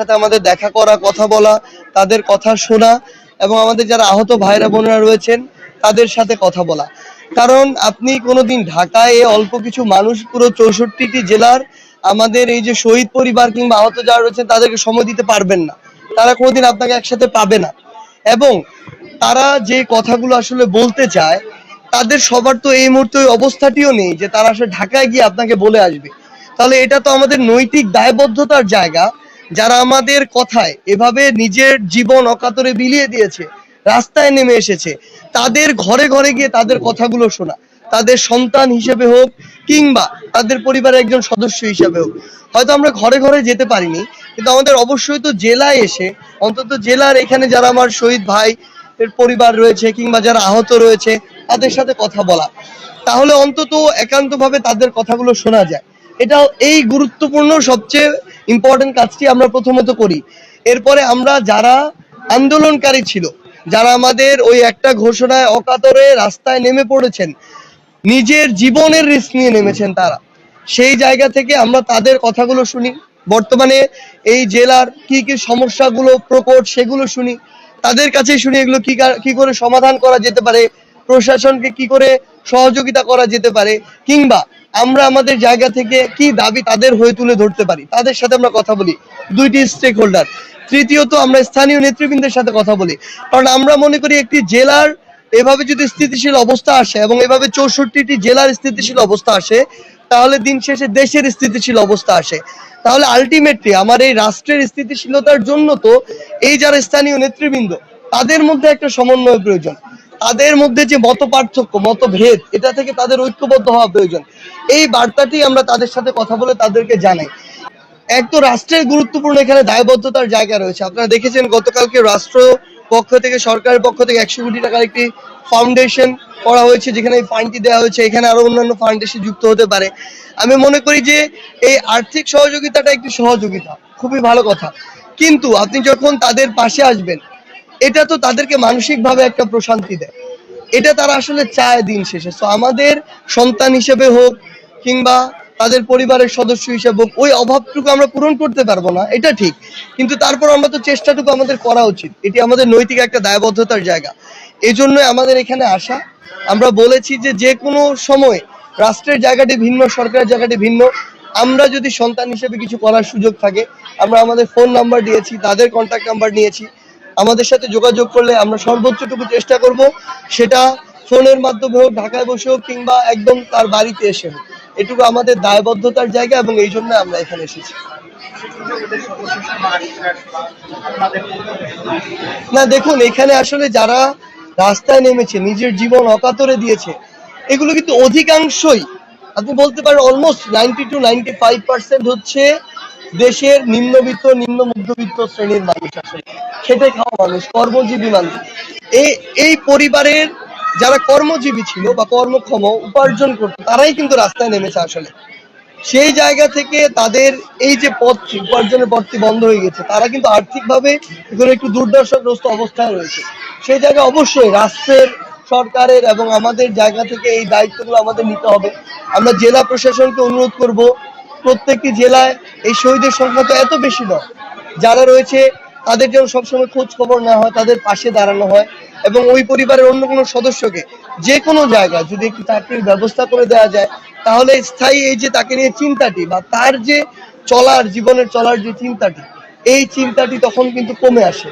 সাথে আমাদের দেখা করা, কথা বলা, তাদের কথা শোনা এবং আমাদের যারা আহত ভাইরা বোনেরা রয়েছেন তাদের সাথে কথা বলা। কারণ আপনি কোনোদিন ঢাকায় অল্প কিছু মানুষ পুরো 64টি জেলার আমাদের এই যে শহীদ পরিবার কিংবা আহত যারা রয়েছেন তাদেরকে সময় দিতে পারবেন না। তারা কোনোদিন আপনাকে একসাথে পাবে না। এবং তারা যে কথাগুলো আসলে বলতে চায় তাদের সবার তো এই মুহূর্তে ওই অবস্থাটিও নেই যে তারা আসলে ঢাকায় গিয়ে আপনাকে বলে আসবে। তাহলে এটা তো আমাদের নৈতিক দায়বদ্ধতার জায়গা, যারা আমাদের কথায় এভাবে নিজের জীবন অকাতরে বিলিয়ে দিয়েছে, রাস্তায় নেমে এসেছে, তাদের ঘরে ঘরে গিয়ে তাদের কথাগুলো শোনা, তাদের সন্তান হিসেবে হোক কিংবা তাদের পরিবারের একজন সদস্য হিসেবে হোক। হয়তো আমরা ঘরে ঘরে যেতে পারিনি, কিন্তু আমাদের অবশ্যই তো জেলায় এসে অন্তত জেলার এখানে যারা আমার শহীদ ভাই এর পরিবার রয়েছে কিংবা যারা আহত রয়েছে তাদের সাথে কথা বলা, তাহলে অন্তত একান্তভাবে তাদের কথাগুলো শোনা যায়। এটা এই গুরুত্বপূর্ণ সবচেয়ে ইম্পর্টেন্ট কাজটি আমরা প্রথমত করি। এরপরে আমরা যারা আন্দোলনকারী ছিল, যারা আমাদের ওই একটা ঘোষণায় অকাতরে রাস্তায় নেমে পড়েছেন, নিজের জীবনের রিস্ক নিয়ে নেমেছেন, তারা সেই জায়গা থেকে আমরা তাদের কথাগুলো শুনি। বর্তমানে এই জেলার কি কি সমস্যাগুলো প্রকট সেগুলো শুনি, তাদের কাছে শুনি এগুলো কি করে সমাধান করা যেতে পারে, প্রশাসনকে কি করে সহযোগিতা করা যেতে পারে, কিংবা আমরা আমাদের জায়গা থেকে কি দাবি তাদের হয়ে তুলে ধরতে পারি, তাদের সাথে আমরা কথা বলি। দুইটি স্টেক হোল্ডার। তৃতীয়ত আমরা স্থানীয় নেতৃবৃন্দের সাথে কথা বলি। কারণ আমরা মনে করি একটি জেলার এভাবে যদি স্থিতিশীল অবস্থা আসে এবং এভাবে 64টি জেলার স্থিতিশীল অবস্থা আসে, তাহলে দিন শেষে দেশের স্থিতিশীল অবস্থা আসে। তাহলে আলটিমেটলি আমার এই রাষ্ট্রের স্থিতিশীলতার জন্য তো এই যারা স্থানীয় নেতৃবৃন্দ তাদের মধ্যে একটা সমন্বয় প্রয়োজন, তাদের মধ্যে যে মত পার্থক্য মতভেদ এটা থেকে তাদের ঐক্যবদ্ধ হওয়া প্রয়োজন। এই বার্তাটি আমরা তাদের সাথে কথা বলে তাদেরকে জানাই। এক তো রাষ্ট্রের গুরুত্বপূর্ণ এখানে দায়বদ্ধতার জায়গা রয়েছে। আপনারা দেখেছেন গতকালকে রাষ্ট্র পক্ষ থেকে, সরকারের পক্ষ থেকে 100 কোটি টাকার একটি ফাউন্ডেশন করা হয়েছে, যেখানে এই ফান্ডটি দেওয়া হয়েছে। এখানে আরো অন্যান্য ফাউন্ডেশন যুক্ত হতে পারে। আমি মনে করি যে এই আর্থিক সহযোগিতাটা একটি সহযোগিতা, খুবই ভালো কথা, কিন্তু আপনি যখন তাদের পাশে আসবেন এটা তো তাদেরকে মানসিকভাবে একটা প্রশান্তি দেয়। এটা তারা আসলে চায় দিন শেষে। তো আমাদের সন্তান হিসেবে হোক কিংবা তাদের পরিবারের সদস্য হিসেবে হোক, ওই অভাবটুকু আমরা পূরণ করতে পারবো না, এটা ঠিক, কিন্তু তারপর আমরা তো চেষ্টাটুকু আমাদের করা উচিত। এটি আমাদের নৈতিক একটা দায়বদ্ধতার জায়গা। এই জন্যই আমাদের এখানে আসা। আমরা বলেছি যে যে কোনো সময় রাষ্ট্রের জায়গাটি ভিন্ন, সরকারের জায়গাটি ভিন্ন, আমরা যদি সন্তান হিসেবে কিছু করার সুযোগ থাকে, আমরা আমাদের ফোন নাম্বার দিয়েছি, তাদের কন্ট্যাক্ট নাম্বার নিয়েছি। আমাদের সাথে যোগাযোগ করলে আমরা সর্বোচ্চটুকু চেষ্টা করব, সেটা ফোনের মাধ্যমে হোক, ঢাকায় বসে হোক কিংবা একদম তার বাড়িতে এসে হোক। এটুকু আমাদের দায়বদ্ধতার জায়গা এবং এই জন্য আমরা এখানে এসেছি। না দেখুন, এখানে আসলে যারা রাস্তায় নেমেছে, নিজের জীবন অকাতরে দিয়েছে, এগুলো কিন্তু অধিকাংশই আপনি বলতে পারেন অলমোস্ট 90 to 95% হচ্ছে দেশের নিম্নবিত্ত, নিম্ন মধ্যবিত্ত শ্রেণীর মানুষ, আসলে খেটে খাওয়া মানুষ, কর্মজীবী মানুষ। এই পরিবারের যারা কর্মজীবী ছিল বা কর্মক্ষম উপার্জন করতো, তারাই কিন্তু রাস্তায় নেমেছে আসলে। সেই জায়গা থেকে তাদের এই যে পথটি, উপার্জনের পথটি বন্ধ হয়ে গেছে, তারা কিন্তু আর্থিকভাবে এখন একটু দুর্দশাগ্রস্ত অবস্থায় রয়েছে। সেই জায়গায় অবশ্যই রাষ্ট্রের, সরকারের এবং আমাদের জায়গা থেকে এই দায়িত্বগুলো আমাদের নিতে হবে। আমরা জেলা প্রশাসনকে অনুরোধ করব, প্রত্যেকটি জেলায় এই শহীদের সংখ্যা তো এত বেশি নয়, যারা রয়েছে তাদের যেন সবসময় খোঁজ খবর নেওয়া হয়, তাদের পাশে দাঁড়ানো হয় এবং ওই পরিবারের অন্য কোনো সদস্যকে যে কোনো জায়গায় যদি একটু চাকরির ব্যবস্থা করে দেওয়া যায়, তাহলে স্থায়ী এই যে তাকে নিয়ে চিন্তাটি বা তার যে জীবনের চলার যে চিন্তাটি, এই চিন্তাটি তখন কিন্তু কমে আসে।